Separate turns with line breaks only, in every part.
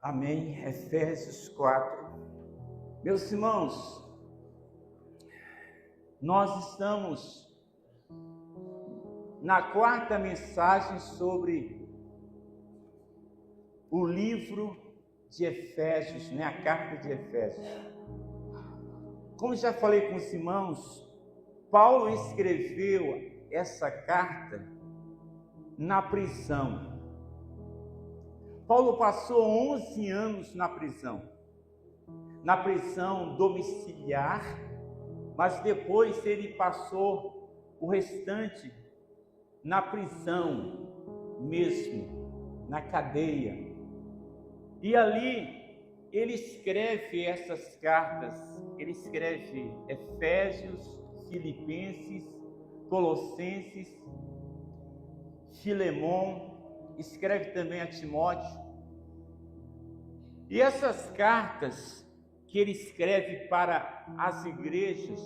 Amém. Efésios 4. Meus irmãos, nós estamos na quarta mensagem sobre o livro de Efésios, a carta de Efésios. Como já falei com os irmãos, Paulo escreveu essa carta na prisão. Paulo passou 11 anos na prisão domiciliar, mas depois ele passou o restante na prisão mesmo, na cadeia. E ali ele escreve essas cartas, ele escreve Efésios, Filipenses, Colossenses, Filemon, escreve também a Timóteo. E essas cartas que ele escreve para as igrejas,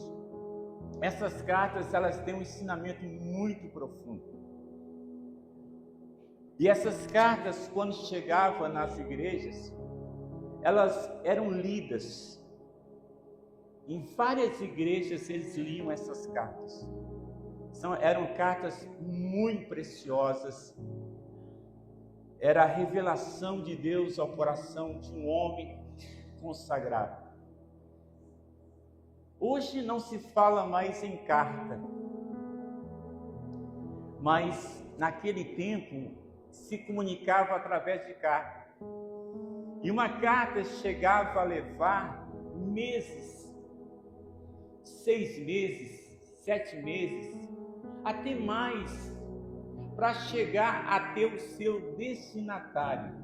essas cartas elas têm um ensinamento muito profundo. E essas cartas, quando chegavam nas igrejas, elas eram lidas. Em várias igrejas eles liam essas cartas. Eram cartas muito preciosas. Era a revelação de Deus ao coração de um homem consagrado. Hoje não se fala mais em carta, mas naquele tempo se comunicava através de carta. E uma carta chegava a levar meses, 6 meses, 7 meses, até mais, para chegar até o seu destinatário.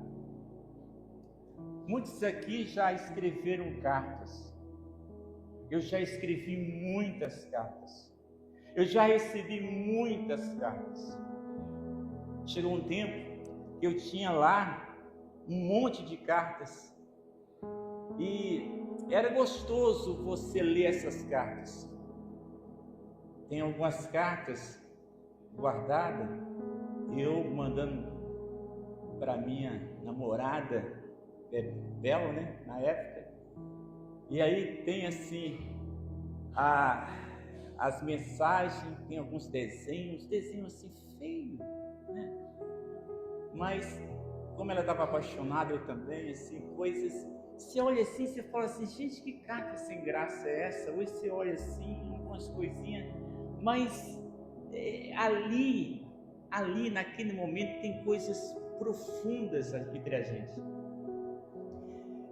Muitos aqui já escreveram cartas. Eu já escrevi muitas cartas. Eu já recebi muitas cartas. Chegou um tempo que eu tinha lá um monte de cartas. E era gostoso você ler essas cartas. Tem algumas cartas guardadas, eu mandando para minha namorada, Bel, na época. E aí tem assim as mensagens, tem alguns desenhos assim feios, Mas como ela estava apaixonada, eu também, assim, coisas. Você olha assim, você fala assim, gente, que carta sem graça é essa? Hoje você olha assim, umas coisinhas, mas ali, naquele momento, tem coisas profundas entre a gente.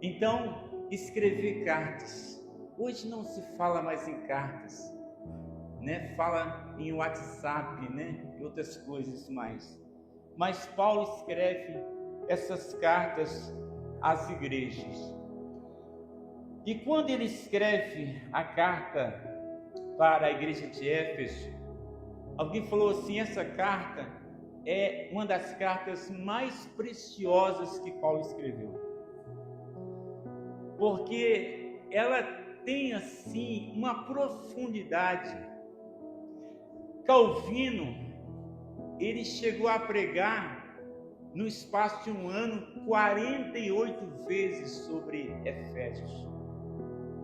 Então, escrever cartas. Hoje não se fala mais em cartas, Fala em WhatsApp, e outras coisas mais. Mas Paulo escreve essas cartas às igrejas. E quando ele escreve a carta para a igreja de Éfeso, alguém falou assim, essa carta é uma das cartas mais preciosas que Paulo escreveu. Porque ela tem assim uma profundidade. Calvino, ele chegou a pregar no espaço de um ano 48 vezes sobre Efésios.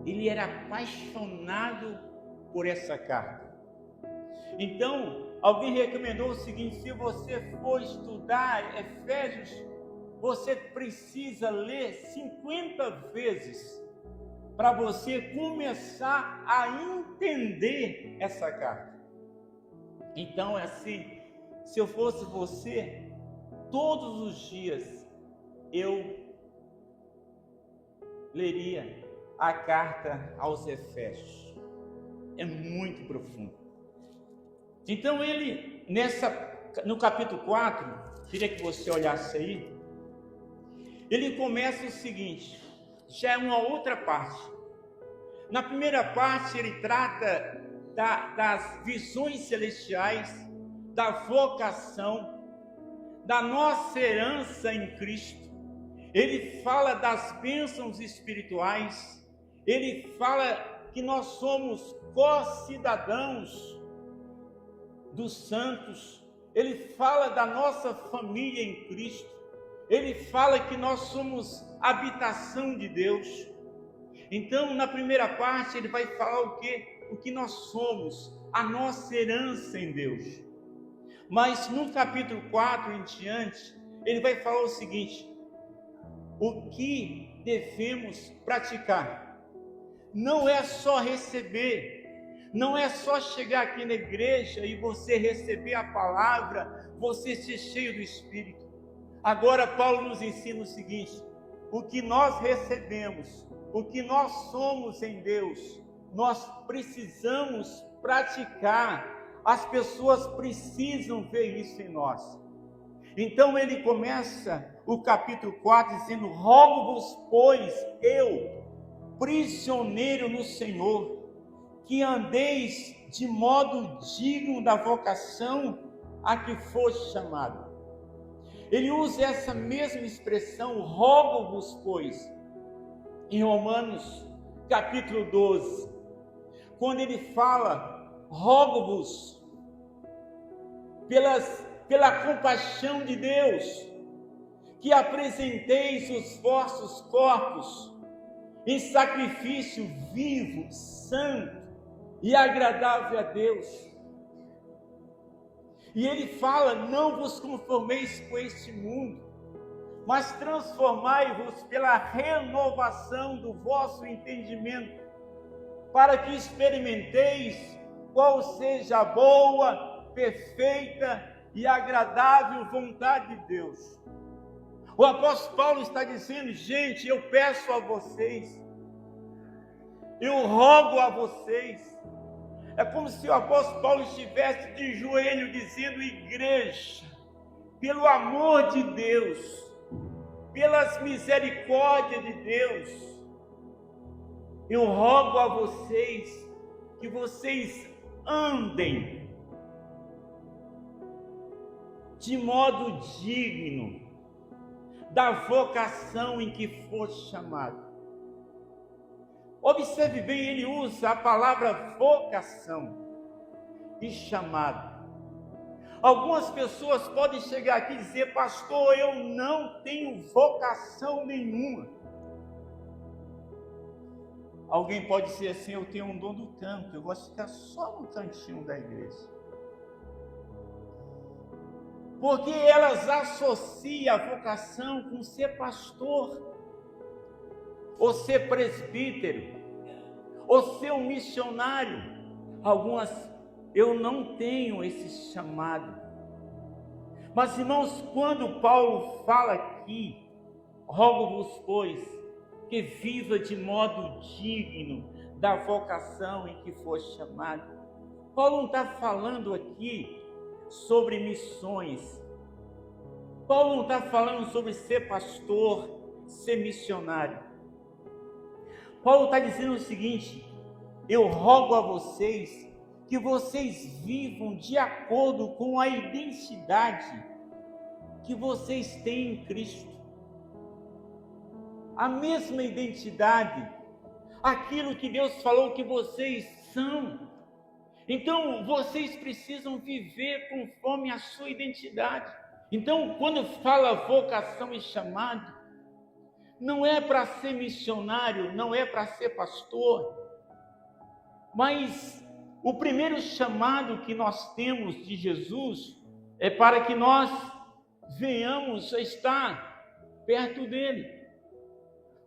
Ele era apaixonado por essa carta. Então, alguém recomendou o seguinte, se você for estudar Efésios, você precisa ler 50 vezes para você começar a entender essa carta. Então é assim, se eu fosse você, todos os dias eu leria a carta aos Efésios. É muito profundo. Então ele, no capítulo 4, queria que você olhasse aí, ele começa o seguinte, já é uma outra parte. Na primeira parte ele trata das visões celestiais, da vocação, da nossa herança em Cristo. Ele fala das bênçãos espirituais, ele fala que nós somos co-cidadãos dos santos, ele fala da nossa família em Cristo, ele fala que nós somos habitação de Deus. Então, na primeira parte, ele vai falar o quê? O que nós somos, a nossa herança em Deus. Mas no capítulo 4 em diante, ele vai falar o seguinte: o que devemos praticar. Não é só receber, não é só chegar aqui na igreja e você receber a palavra, você ser cheio do Espírito. Agora Paulo nos ensina o seguinte: o que nós recebemos, o que nós somos em Deus, nós precisamos praticar. As pessoas precisam ver isso em nós. Então ele começa o capítulo 4 dizendo: rogo-vos, pois, eu, prisioneiro no Senhor, que andeis de modo digno da vocação a que foste chamado. Ele usa essa mesma expressão, rogo-vos, pois, em Romanos capítulo 12, quando ele fala, rogo-vos pela compaixão de Deus, que apresenteis os vossos corpos em sacrifício vivo, santo e agradável a Deus. E ele fala: não vos conformeis com este mundo, mas transformai-vos pela renovação do vosso entendimento, para que experimenteis qual seja a boa, perfeita e agradável vontade de Deus. O apóstolo Paulo está dizendo: gente, eu peço a vocês, eu rogo a vocês. É como se o apóstolo Paulo estivesse de joelho dizendo: igreja, pelo amor de Deus, pelas misericórdias de Deus, eu rogo a vocês que vocês andem de modo digno da vocação em que foste chamado. Observe bem, ele usa a palavra vocação e chamado. Algumas pessoas podem chegar aqui e dizer: pastor, eu não tenho vocação nenhuma. Alguém pode dizer assim: eu tenho um dom do canto, eu gosto de ficar só no cantinho da igreja. Porque elas associam a vocação com ser pastor, ou ser presbítero, ou ser um missionário. Algumas, eu não tenho esse chamado. Mas, irmãos, quando Paulo fala aqui, rogo-vos, pois, que viva de modo digno da vocação em que for chamado. Paulo não está falando aqui sobre missões. Paulo não está falando sobre ser pastor, ser missionário. Paulo está dizendo o seguinte: eu rogo a vocês que vocês vivam de acordo com a identidade que vocês têm em Cristo. A mesma identidade, aquilo que Deus falou que vocês são. Então, vocês precisam viver conforme a sua identidade. Então, quando fala vocação e chamado, não é para ser missionário, não é para ser pastor, mas o primeiro chamado que nós temos de Jesus é para que nós venhamos a estar perto dele.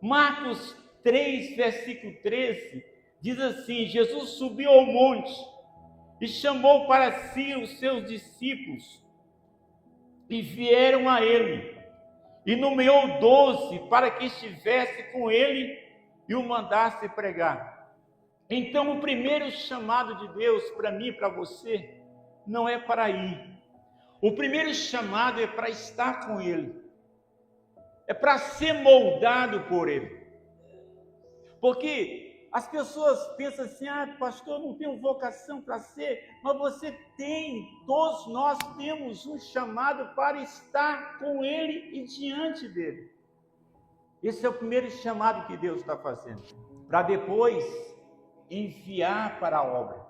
Marcos 3, versículo 13, diz assim: Jesus subiu ao monte e chamou para si os seus discípulos, e vieram a ele, e nomeou 12 para que estivesse com ele e o mandasse pregar. Então, o primeiro chamado de Deus para mim e para você não é para ir. O primeiro chamado é para estar com ele, é para ser moldado por ele. Porque as pessoas pensam assim: ah, pastor, eu não tenho vocação para ser. Mas você tem, todos nós temos um chamado para estar com ele e diante dele. Esse é o primeiro chamado que Deus está fazendo, para depois enviar para a obra.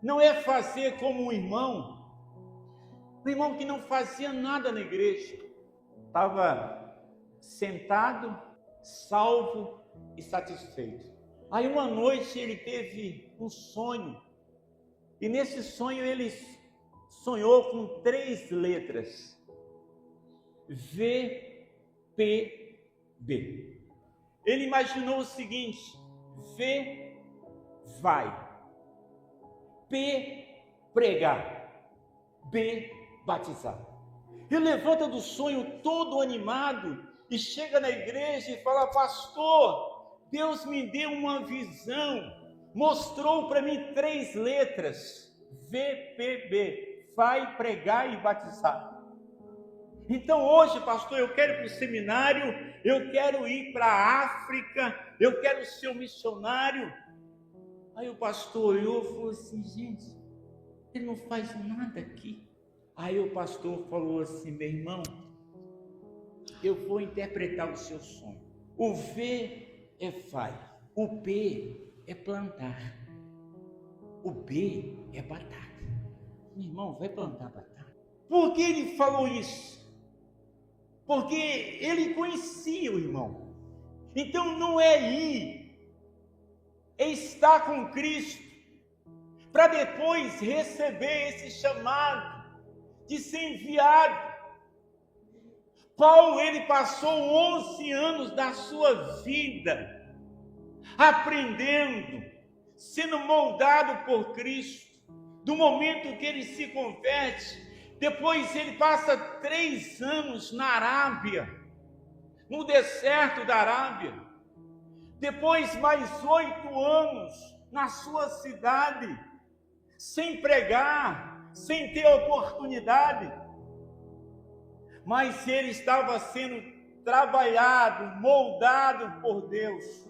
Não é fazer como um irmão que não fazia nada na igreja. estava sentado, salvo e satisfeito. Aí uma noite ele teve um sonho, e nesse sonho ele sonhou com 3 letras: VPB. Ele imaginou o seguinte: V, vai; P, pregar; B, batizar. Ele levanta do sonho todo animado e chega na igreja e fala: pastor, Deus me deu uma visão, mostrou para mim 3 letras, VPB, vai, pregar e batizar. Então hoje, pastor, eu quero ir para o seminário, eu quero ir para a África, eu quero ser um missionário. Aí o pastor olhou e falou assim: gente, ele não faz nada aqui. Aí o pastor falou assim: meu irmão, eu vou interpretar o seu sonho. O V é vai, o P é plantar, o B é batata. Meu irmão, vai plantar batata. Por que ele falou isso? Porque ele conhecia o irmão. Então não é ir, é estar com Cristo, para depois receber esse chamado de ser enviado. Paulo, ele passou 11 anos da sua vida aprendendo, sendo moldado por Cristo. Do momento que ele se converte, depois ele passa 3 anos na Arábia, no deserto da Arábia. Depois mais 8 anos na sua cidade, sem pregar, sem ter oportunidade. Mas ele estava sendo trabalhado, moldado por Deus.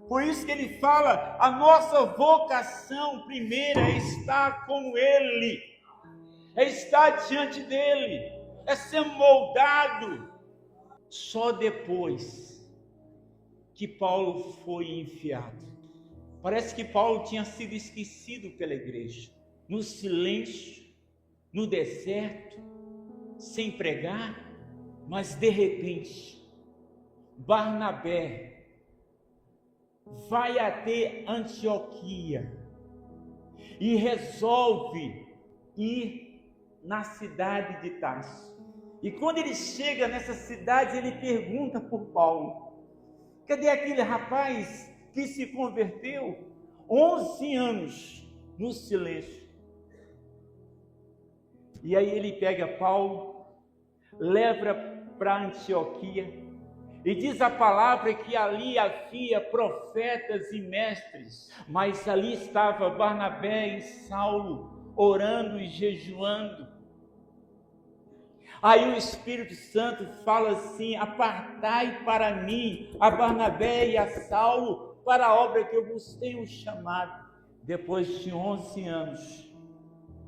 Por isso que ele fala: a nossa vocação primeira é estar com Ele, é estar diante dele, é ser moldado. Só depois que Paulo foi enviado. Parece que Paulo tinha sido esquecido pela igreja, no silêncio, no deserto, sem pregar, mas de repente, Barnabé vai até Antioquia e resolve ir na cidade de Tarso. E quando ele chega nessa cidade, ele pergunta por Paulo: cadê aquele rapaz que se converteu 11 anos no silêncio? E aí ele pega Paulo, leva para Antioquia, e diz a palavra que ali havia profetas e mestres, mas ali estava Barnabé e Saulo orando e jejuando. Aí o Espírito Santo fala assim: apartai para mim a Barnabé e a Saulo para a obra que eu vos tenho chamado. Depois de 11 anos,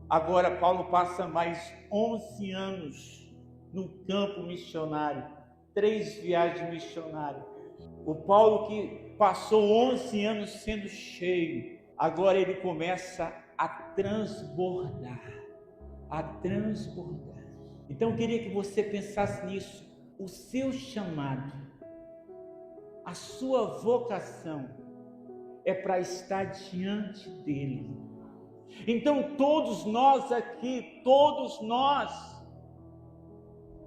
agora Paulo passa mais 11 anos no campo missionário, 3 viagens missionárias. O Paulo que passou 11 anos sendo cheio, agora ele começa a transbordar, a transbordar. Então eu queria que você pensasse nisso. O seu chamado, a sua vocação é para estar diante dele. Então todos nós aqui, todos nós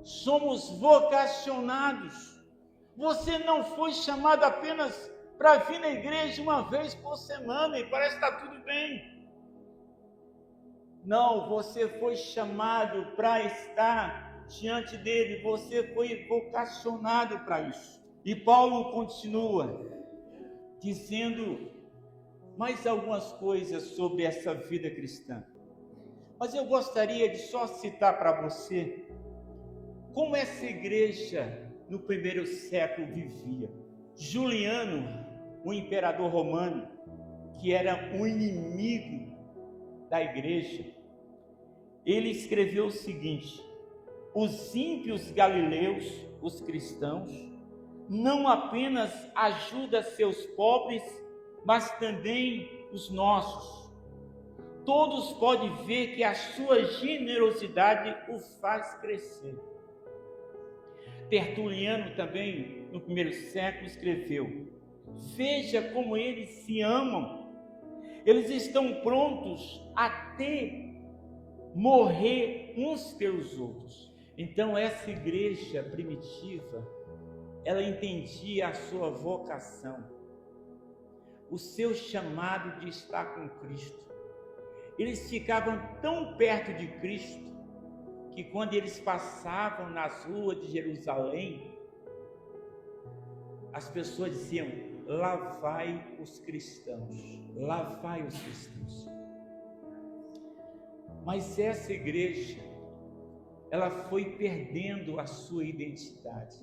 somos vocacionados. Você não foi chamado apenas para vir na igreja uma vez por semana e parece que está tudo bem. Não, você foi chamado para estar diante dele, você foi vocacionado para isso. E Paulo continua dizendo mais algumas coisas sobre essa vida cristã. Mas eu gostaria de só citar para você como essa igreja no primeiro século vivia. Juliano, o imperador romano, que era um inimigo da igreja, ele escreveu o seguinte: os ímpios galileus, os cristãos, não apenas ajudam seus pobres, mas também os nossos. Todos podem ver que a sua generosidade o faz crescer. Tertuliano também, no primeiro século, escreveu: veja como eles se amam, eles estão prontos até morrer uns pelos outros. Então essa igreja primitiva, ela entendia a sua vocação, o seu chamado de estar com Cristo. Eles ficavam tão perto de Cristo que quando eles passavam nas ruas de Jerusalém, as pessoas diziam: lá vai os cristãos, lá vai os cristãos. Mas essa igreja, ela foi perdendo a sua identidade.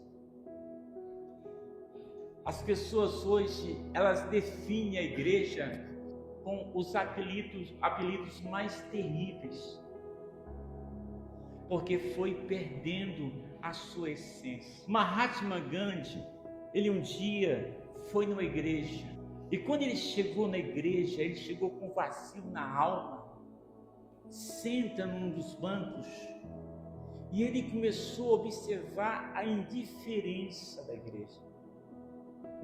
As pessoas hoje, elas definem a igreja com os apelidos mais terríveis, porque foi perdendo a sua essência. Mahatma Gandhi, ele um dia foi numa igreja, e quando ele chegou na igreja, ele chegou com vazio na alma, senta num dos bancos, e ele começou a observar a indiferença da igreja,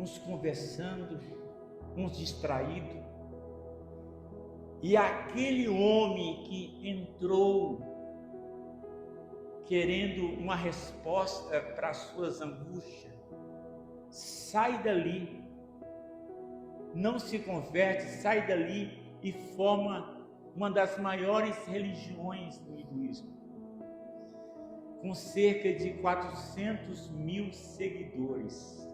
uns conversando, uns distraídos, e aquele homem que entrou querendo uma resposta para as suas angústias, sai dali, não se converte, sai dali e forma uma das maiores religiões do hinduísmo, com cerca de 400 mil seguidores.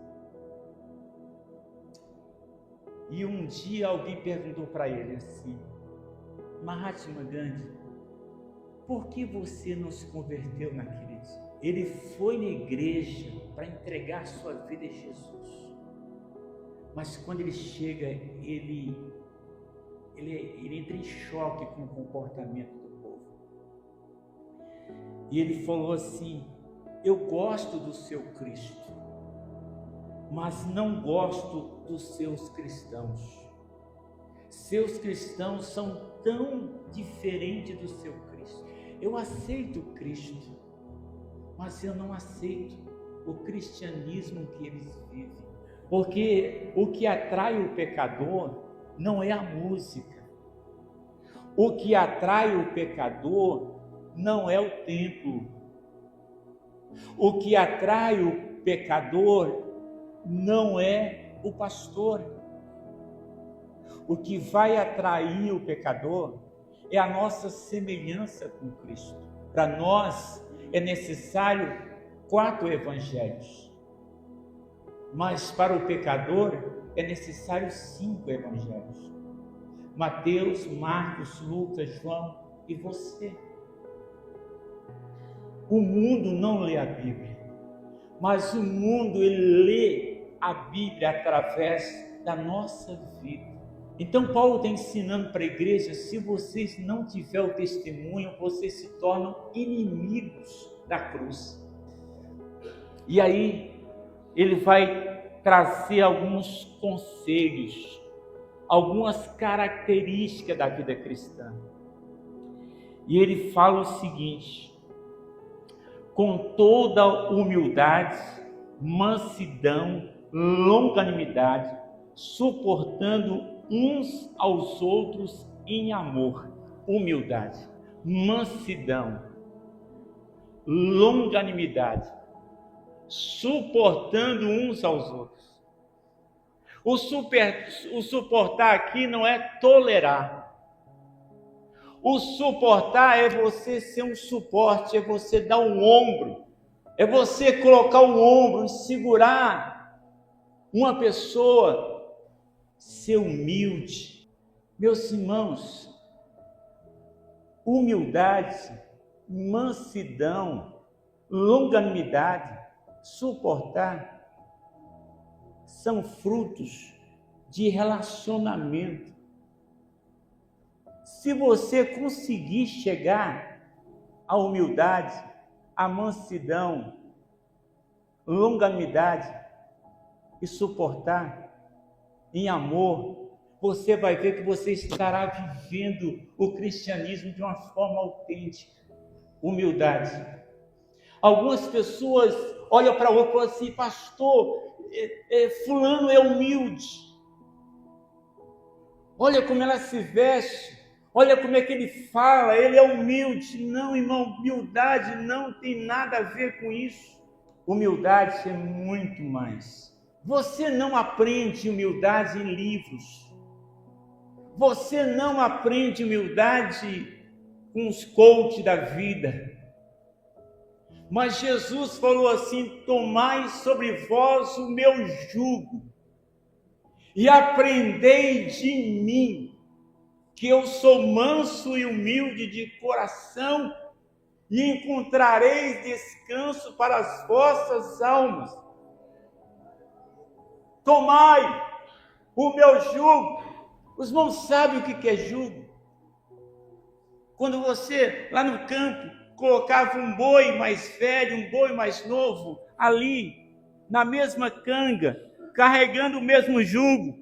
E um dia alguém perguntou para ele assim: Mahatma Gandhi, por que você não se converteu naquele dia? Ele foi na igreja para entregar sua vida a Jesus, mas quando ele chega, ele entra em choque com o comportamento do povo. E ele falou assim: eu gosto do seu Cristo, mas não gosto dos seus cristãos. Seus cristãos são tão diferentes do seu Cristo. Eu aceito o Cristo, mas eu não aceito o cristianismo que eles vivem. Porque o que atrai o pecador não é a música. O que atrai o pecador não é o templo. O que atrai o pecador não é o pastor. O que vai atrair o pecador é a nossa semelhança com Cristo. Para nós é necessário 4 evangelhos, mas para o pecador é necessário 5 evangelhos: Mateus, Marcos, Lucas, João e você. O mundo não lê a Bíblia, mas o mundo ele lê a Bíblia através da nossa vida. Então Paulo está ensinando para a igreja: se vocês não tiverem o testemunho, vocês se tornam inimigos da cruz. E aí ele vai trazer alguns conselhos, algumas características da vida cristã. E ele fala o seguinte: com toda humildade, mansidão, longanimidade, suportando uns aos outros em amor. Humildade, mansidão, longanimidade, suportando uns aos outros. O suportar aqui não é tolerar. O suportar é você ser um suporte, é você dar um ombro, é você colocar o ombro e segurar uma pessoa, ser humilde. Meus irmãos, humildade, mansidão, longanimidade, suportar, são frutos de relacionamento. Se você conseguir chegar à humildade, à mansidão, longanimidade e suportar em amor, você vai ver que você estará vivendo o cristianismo de uma forma autêntica. Humildade. Algumas pessoas olha para o outro e fala assim: pastor, fulano é humilde. Olha como ela se veste, olha como é que ele fala, ele é humilde. Não, irmão, humildade não tem nada a ver com isso. Humildade é muito mais. Você não aprende humildade em livros. Você não aprende humildade com os coaches da vida. Mas Jesus falou assim: tomai sobre vós o meu jugo e aprendei de mim, que eu sou manso e humilde de coração, e encontrareis descanso para as vossas almas. Tomai o meu jugo. Os irmãos sabem o que é jugo? Quando você, lá no campo, colocava um boi mais velho, um boi mais novo, ali, na mesma canga, carregando o mesmo jugo.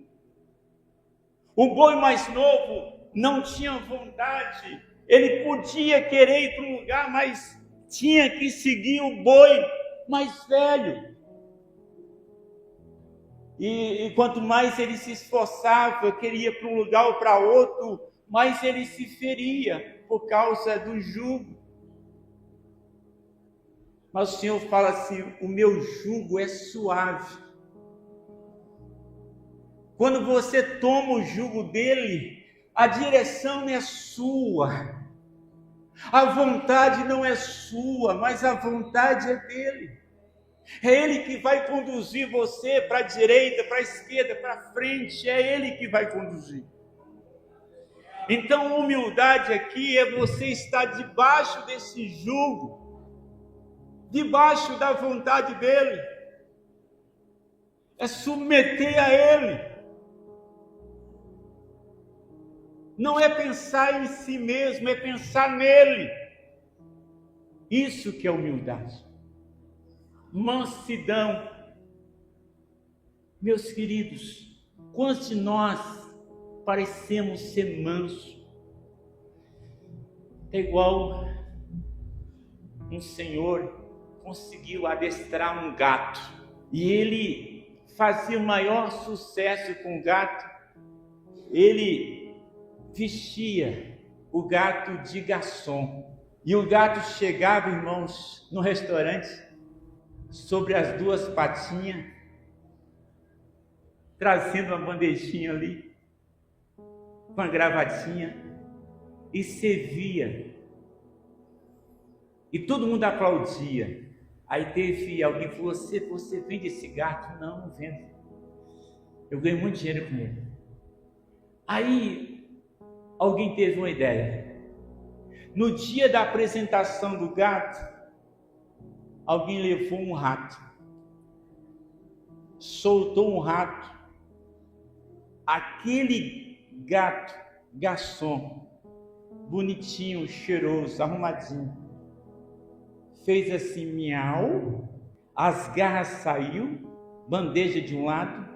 O boi mais novo não tinha vontade, ele podia querer ir para um lugar, mas tinha que seguir o boi mais velho. E quanto mais ele se esforçava, queria ir para um lugar ou para outro, mais ele se feria por causa do jugo. Mas o Senhor fala assim: o meu jugo é suave. Quando você toma o jugo dele, a direção é sua. A vontade não é sua, mas a vontade é dele. É ele que vai conduzir você para a direita, para a esquerda, para a frente. É ele que vai conduzir. Então, humildade aqui é você estar debaixo desse jugo, debaixo da vontade dele. É submeter a ele. Não é pensar em si mesmo, é pensar nele. Isso que é humildade. Mansidão. Meus queridos, quantos de nós parecemos ser mansos? É igual um senhor conseguiu adestrar um gato e ele fazia o maior sucesso com o gato. Ele vestia o gato de garçom e o gato chegava, irmãos, no restaurante sobre as duas patinhas, trazendo uma bandejinha ali com a gravatinha e servia. E todo mundo aplaudia. Aí teve alguém que falou: você vende esse gato? Não, não vendo. Eu ganho muito dinheiro com ele. Aí alguém teve uma ideia. No dia da apresentação do gato, alguém levou um rato. Soltou um rato. Aquele gato, garçom, bonitinho, cheiroso, arrumadinho, fez assim, miau, as garras saiu, bandeja de um lado,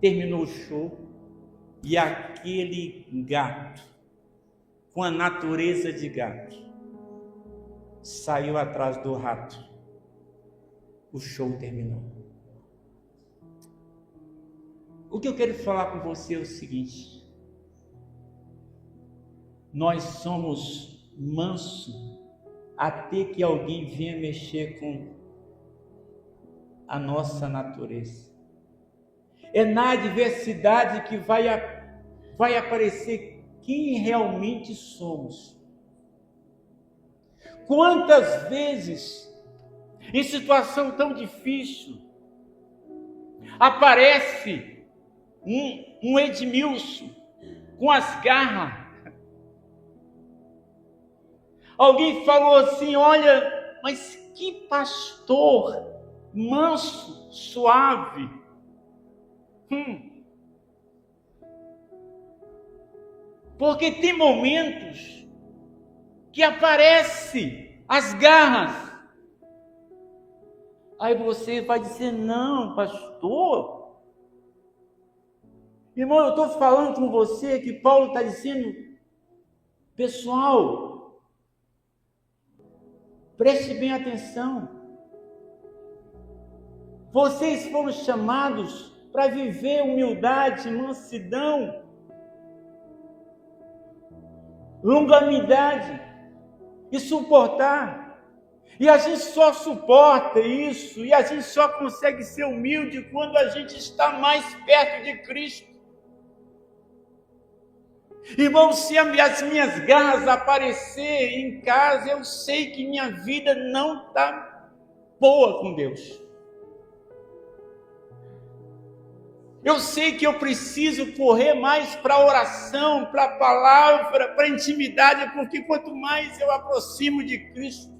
terminou o show, e aquele gato, com a natureza de gato, saiu atrás do rato. O show terminou. O que eu quero falar com você é o seguinte: nós somos mansos até que alguém venha mexer com a nossa natureza. É na adversidade que vai aparecer quem realmente somos. Quantas vezes, em situação tão difícil, aparece um Edmilson com as garras. Alguém falou assim: olha, mas que pastor manso, suave. Porque tem momentos que aparece as garras. Aí você vai dizer: não, pastor. Irmão, eu estou falando com você que Paulo está dizendo: pessoal, preste bem atenção. Vocês foram chamados para viver humildade, mansidão, longanimidade e suportar. E a gente só suporta isso, e a gente só consegue ser humilde quando a gente está mais perto de Cristo. Irmão, se as minhas garras aparecer em casa, eu sei que minha vida não está boa com Deus. Eu sei que eu preciso correr mais para a oração, para a palavra, para a intimidade, porque quanto mais eu aproximo de Cristo,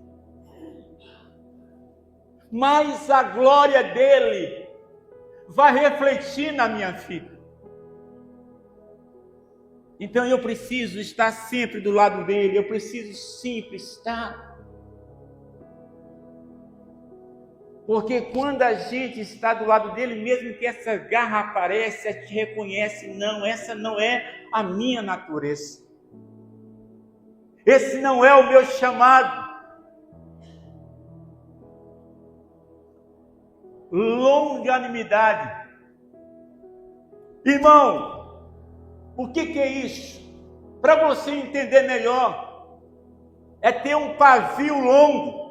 mais a glória dele vai refletir na minha vida. Então eu preciso estar sempre do lado dele, eu preciso sempre estar. Porque quando a gente está do lado dele, mesmo que essa garra apareça, a gente reconhece, não, essa não é a minha natureza. Esse não é o meu chamado. Longanimidade. Irmão, o que é isso? Para você entender melhor, é ter um pavio longo.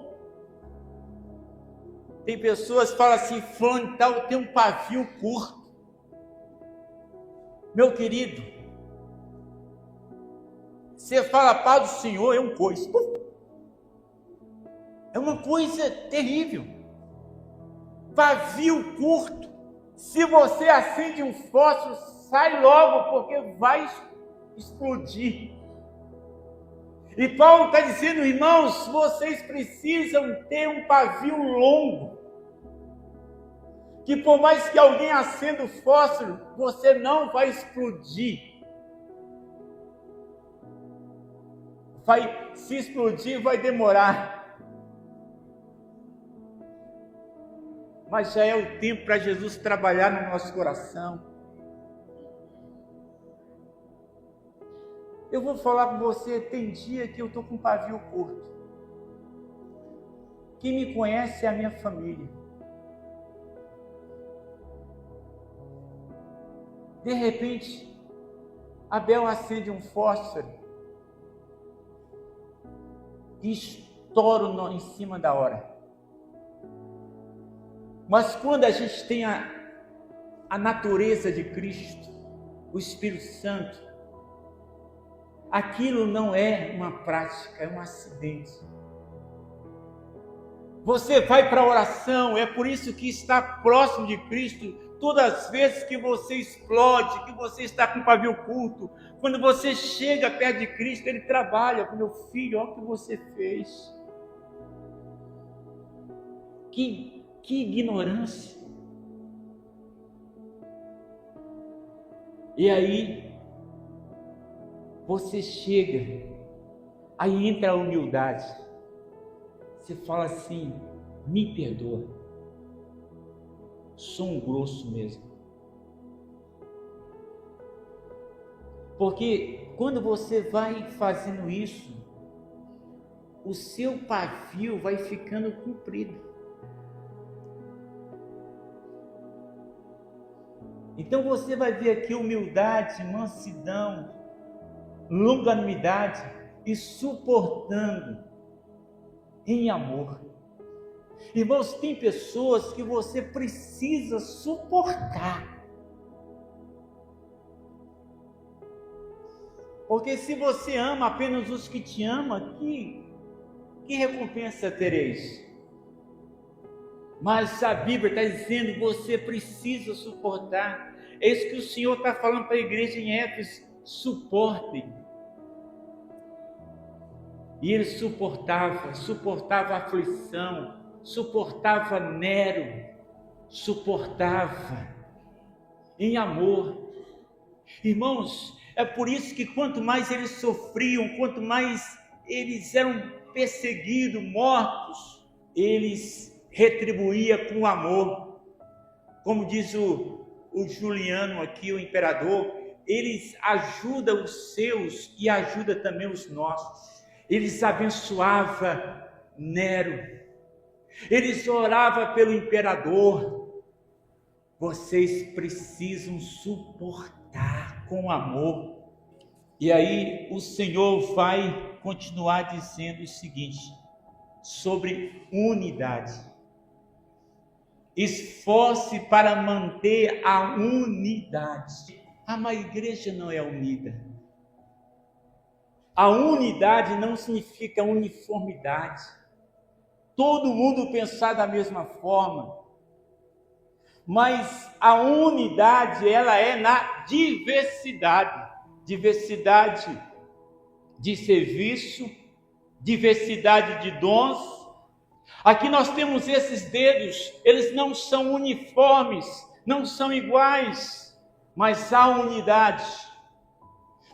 Tem pessoas que falam assim, fulano tal, tem um pavio curto. Meu querido, você fala paz do Senhor, é um coice. É uma coisa terrível. Pavio curto. Se você acende um fósforo, sai logo, porque vai explodir. E Paulo está dizendo, irmãos, vocês precisam ter um pavio longo. Que por mais que alguém acenda o fósforo, você não vai explodir. Se explodir, vai demorar. Mas já é o tempo para Jesus trabalhar no nosso coração. Eu vou falar com você, tem dia que eu estou com um pavio curto. Quem me conhece é a minha família. De repente, Abel acende um fósforo e estoura em cima da hora. Mas quando a gente tem a natureza de Cristo, o Espírito Santo, aquilo não é uma prática, é um acidente. Você vai para a oração, é por isso que estar próximo de Cristo, todas as vezes que você explode, que você está com pavio curto, quando você chega perto de Cristo, Ele trabalha com meu filho, olha o que você fez. Que ignorância. E aí, você chega, aí entra a humildade. Você fala assim, me perdoa. Sou um grosso mesmo. Porque quando você vai fazendo isso, o seu pavio vai ficando comprido. Então você vai ver aqui humildade, mansidão, longanimidade e suportando em amor. Irmãos, tem pessoas que você precisa suportar. Porque se você ama apenas os que te amam, que recompensa tereis? Mas a Bíblia está dizendo que você precisa suportar. É isso que o Senhor está falando para a igreja em Éfeso. Suportem. E ele suportava a aflição, suportava Nero, suportava em amor. Irmãos, é por isso que quanto mais eles sofriam, quanto mais eles eram perseguidos, mortos, eles retribuíam com amor. Como diz o Juliano aqui, o imperador, eles ajudam os seus e ajudam também os nossos. Eles abençoavam Nero, eles oravam pelo imperador, vocês precisam suportar com amor. E aí o Senhor vai continuar dizendo o seguinte, sobre unidade. Esforce para manter a unidade. Mas a igreja não é unida. A unidade não significa uniformidade. Todo mundo pensar da mesma forma. Mas a unidade, ela é na diversidade. Diversidade de serviço, diversidade de dons. Aqui nós temos esses dedos, eles não são uniformes, não são iguais, mas há unidade.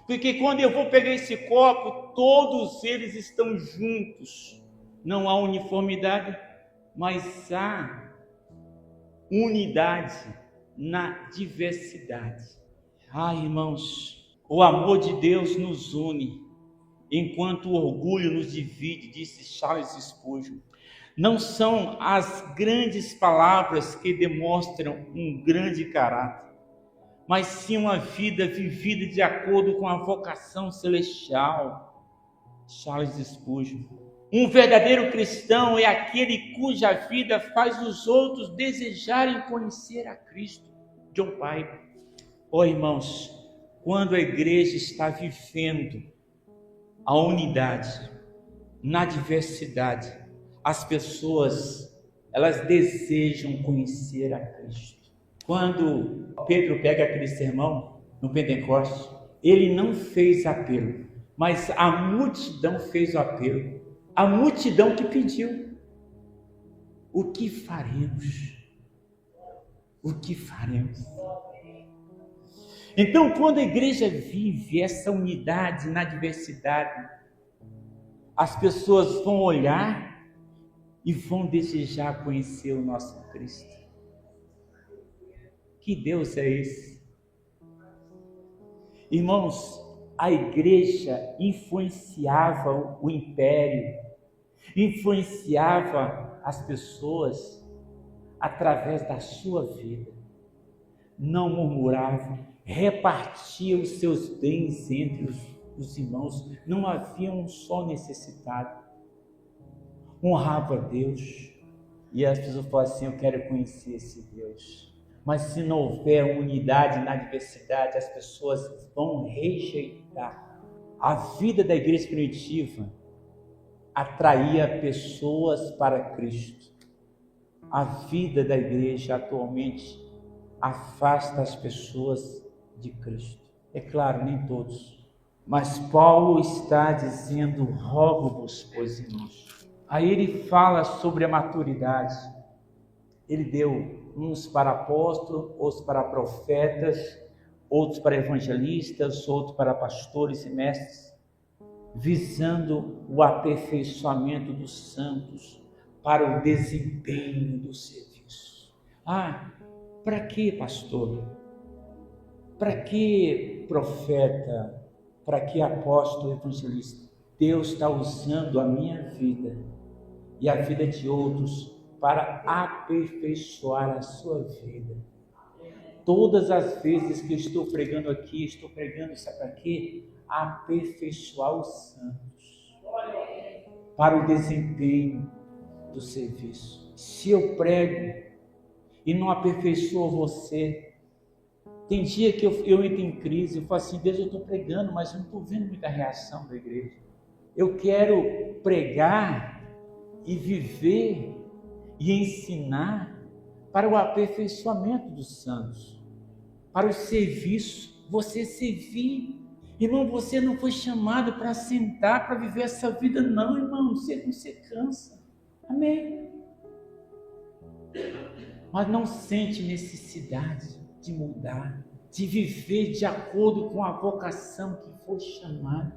Porque quando eu vou pegar esse copo, todos eles estão juntos. Não há uniformidade, mas há unidade na diversidade. Irmãos, o amor de Deus nos une, enquanto o orgulho nos divide, disse Charles Spurgeon. Não são as grandes palavras que demonstram um grande caráter, mas sim uma vida vivida de acordo com a vocação celestial. Charles Spurgeon. Um verdadeiro cristão é aquele cuja vida faz os outros desejarem conhecer a Cristo. John Piper. Irmãos, quando a igreja está vivendo a unidade na diversidade, as pessoas, elas desejam conhecer a Cristo. Quando Pedro pega aquele sermão no Pentecostes, ele não fez apelo, mas a multidão fez o apelo. A multidão que pediu. O que faremos? O que faremos? Então, quando a igreja vive essa unidade na diversidade, as pessoas vão olhar e vão desejar conhecer o nosso Cristo. Que Deus é esse? Irmãos, a igreja influenciava o império, influenciava as pessoas através da sua vida. Não murmurava, repartia os seus bens entre os irmãos, não havia um só necessitado. Honrava a Deus, e as pessoas falavam assim: eu quero conhecer esse Deus. Mas se não houver unidade na diversidade, as pessoas vão rejeitar. A vida da igreja primitiva atraía pessoas para Cristo. A vida da igreja atualmente afasta as pessoas de Cristo. É claro, nem todos. Mas Paulo está dizendo: rogo-vos, pois, irmãos. Aí ele fala sobre a maturidade. Ele deu uns para apóstolos, outros para profetas, outros para evangelistas, outros para pastores e mestres, visando o aperfeiçoamento dos santos para o desempenho do serviço. Para que, pastor? Para que profeta? Para que apóstolo, evangelista? Deus está usando a minha vida e a vida de outros para aperfeiçoar a sua vida. Todas as vezes que eu estou pregando aqui, estou pregando, sabe para quê? Aperfeiçoar os santos para o desempenho do serviço. Se eu prego e não aperfeiçoo você, tem dia que eu entro em crise, eu falo assim: Deus, eu estou pregando, mas eu não estou vendo muita reação da igreja. Eu quero pregar e viver e ensinar para o aperfeiçoamento dos santos, para o serviço, você servir. Irmão, você não foi chamado para sentar, para viver essa vida, não, irmão, você cansa. Amém? Mas não sente necessidade de mudar, de viver de acordo com a vocação que foi chamado.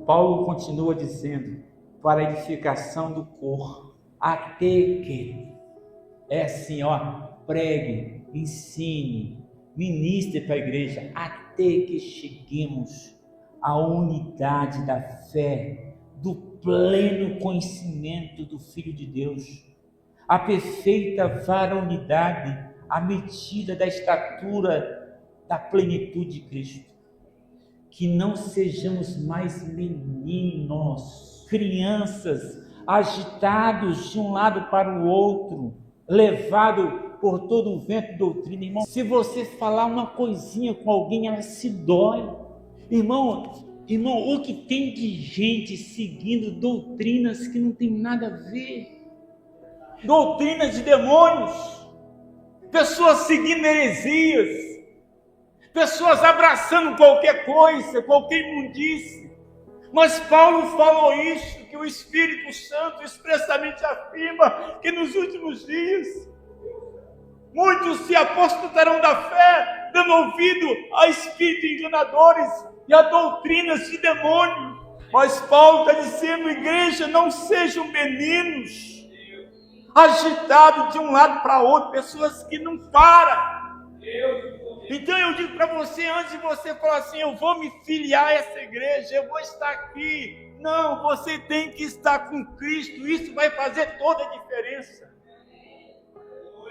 Paulo continua dizendo: para a edificação do corpo, até que, é assim, pregue, ensine, ministre para a igreja, até que cheguemos à unidade da fé, do pleno conhecimento do Filho de Deus, a perfeita varonidade, à medida da estatura da plenitude de Cristo. Que não sejamos mais meninos, crianças, agitados de um lado para o outro, levado por todo o vento de doutrina. Irmão, se você falar uma coisinha com alguém, ela se dói. Irmão, o que tem de gente seguindo doutrinas que não tem nada a ver? Doutrinas de demônios, pessoas seguindo heresias, pessoas abraçando qualquer coisa, qualquer imundície. Mas Paulo falou isso, que o Espírito Santo expressamente afirma que nos últimos dias muitos se apostatarão da fé, dando ouvido a espíritos enganadores e a doutrinas de demônio. Mas Paulo está dizendo, igreja, não sejam meninos, agitados de um lado para outro, pessoas que não param. Então eu digo para você, antes de você falar assim, eu vou me filiar a essa igreja, eu vou estar aqui. Não, você tem que estar com Cristo, isso vai fazer toda a diferença.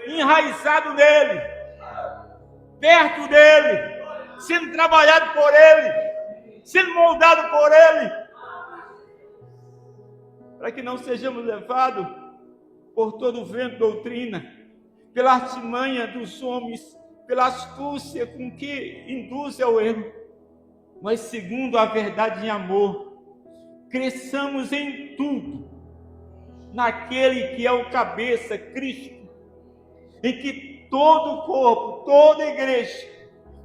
Enraizado nele, perto dele, sendo trabalhado por ele, sendo moldado por ele, para que não sejamos levados por todo o vento de doutrina, pela artimanha dos homens, pela astúcia com que induz ao erro, mas segundo a verdade em amor, cresçamos em tudo, naquele que é o cabeça, Cristo, em que todo o corpo, toda a igreja,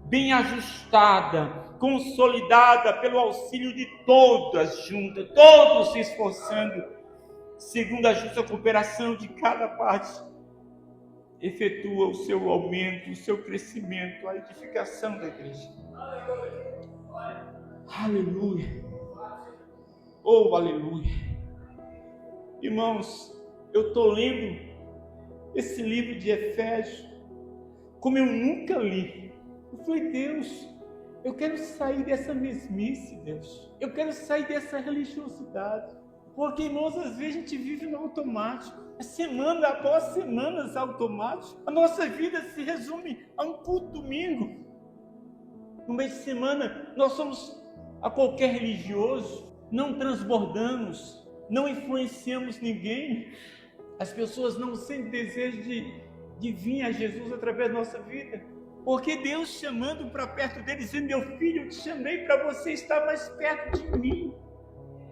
bem ajustada, consolidada pelo auxílio de todas juntas, todos se esforçando, segundo a justa cooperação de cada parte, efetua o seu aumento, o seu crescimento, a edificação da igreja. Aleluia! Oh, aleluia! Irmãos, eu estou lendo esse livro de Efésios, como eu nunca li. Eu falei, Deus, eu quero sair dessa mesmice, Deus. Eu quero sair dessa religiosidade. Porque, irmãos, às vezes a gente vive no automático. Semana após semanas automático. A nossa vida se resume a um culto domingo. No meio de semana, nós somos a qualquer religioso. Não transbordamos, não influenciamos ninguém. As pessoas não sentem desejo de vir a Jesus através da nossa vida. Porque Deus chamando para perto dele, dizendo, meu filho, eu te chamei para você estar mais perto de mim.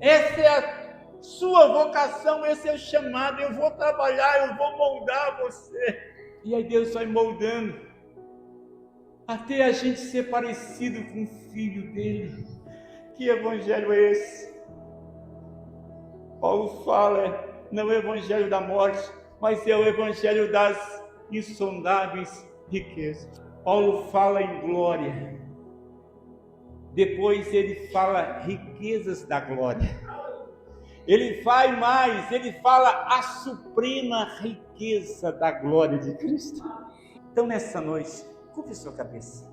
Essa é a sua vocação, esse é o chamado. Eu vou trabalhar, eu vou moldar você. E aí Deus vai moldando, até a gente ser parecido com o filho dele. Que evangelho é esse? Paulo fala, não é o evangelho da morte, mas é o evangelho das insondáveis riquezas. Paulo fala em glória, depois ele fala riquezas da glória. Ele vai mais, ele fala a suprema riqueza da glória de Cristo. Então nessa noite, curve sua cabeça.